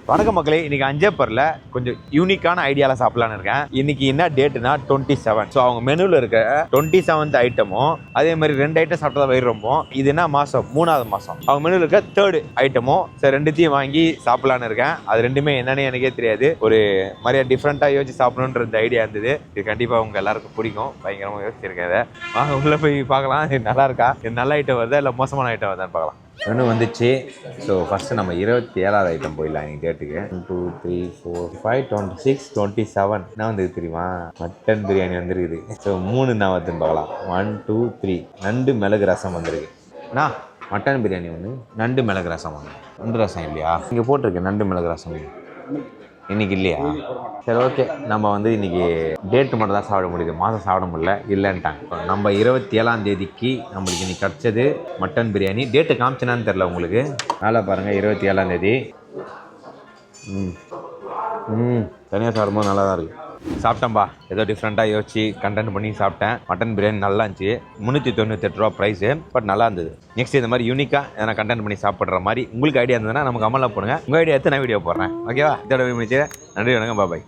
வணக்கம் மக்களே, இன்னைக்கு அஞ்சப்பரில் கொஞ்சம் யூனிக்கான ஐடியால சாப்பிடலான்னு இருக்கேன். இன்னைக்கு என்ன டேட்னா 27. ஸோ அவங்க மெனுவில் இருக்க 27th ஐட்டமும் அதே மாதிரி 2 ஐட்டம் சாப்பிட்டா வயிறு ரொம்ப. இது என்ன மாதம்? 3வது மாதம். அவங்க மெனுவில் இருக்க 3rd ஐட்டமும் சரி ரெண்டுத்தையும் வாங்கி சாப்பிடலான்னு இருக்கேன். அது ரெண்டுமே என்னன்னு எனக்கே தெரியாது. ஒரு மாதிரியா டிஃப்ரெண்ட்டாக யோசிச்சு சாப்பிடணுன்ற இந்த ஐடியா இருந்தது. இது கண்டிப்பாக உங்க எல்லாருக்கும் பிடிக்கும். பயங்கரமாக யோசிச்சிருக்கேன். அதை வாங்க உள்ளே போய் பார்க்கலாம். இது நல்லா இருக்கா, இது நல்ல ஐட்டம் வருதா இல்லை மோசமான ஐட்டம் வருதான்னு பார்க்கலாம். மெனு வந்துச்சு. ஸோ ஃபஸ்ட்டு நம்ம 27வது ஐட்டம் போயிடலாம். இன்னைக்கு டேட்டுக்கு 1 2 3 4 5 26 27 என்ன வந்துருக்கு தெரியுமா? மட்டன் பிரியாணி வந்துருக்குது. ஸோ 3 என்ன வருதுன்னு பார்க்கலாம். 1 2 3 நண்டு மிளகு ரசம் வந்துருக்கு. அண்ணா மட்டன் பிரியாணி ஒன்று, நண்டு மிளகு ரசம் ஒன்று. நண்டு ரசம் இல்லையா? இங்கே போட்டிருக்கு நண்டு மிளகு ரசம். இன்னைக்கு இல்லையா? சரி ஓகே, நம்ம வந்து இன்னைக்கு டேட்டு மட்டும் தான் சாப்பிட முடியுது, மாதம் சாப்பிட முடியல இல்லைன்ட்டாங்க. நம்ம 27ஆம் தேதிக்கு நம்மளுக்கு இன்னைக்கு கிடச்சது மட்டன் பிரியாணி. டேட்டு காமிச்சனான்னு தெரில உங்களுக்கு. நல்லா பாருங்கள், 27ஆம் தேதி. தனியாக சாப்பிடும்போது நல்லா தான் இருக்குது. சாப்பிட்டேன்பா, ஏதோ டிஃப்ரெண்ட்டாக யோசிச்சு கண்டென்ட் பண்ணி சாப்பிட்டேன். மட்டன் பிரியாணி நல்லா இருந்துச்சு. 398 ரூபா ப்ரைஸு, பட் நல்லா இருந்தது. நெக்ஸ்ட் இந்த மாதிரி யூனிக்காக எதனா கண்டென்ட் பண்ணி சாப்பிட்ற மாதிரி உங்களுக்கு ஐடியா இருந்ததுன்னா நமக்கு அமலாக போடுங்க. உங்கள் ஐடியா எடுத்து நான் வீடியோ போடுறேன். ஓகேவா? இதோட முடிச்சு. நன்றி, வணக்கம், பாய்.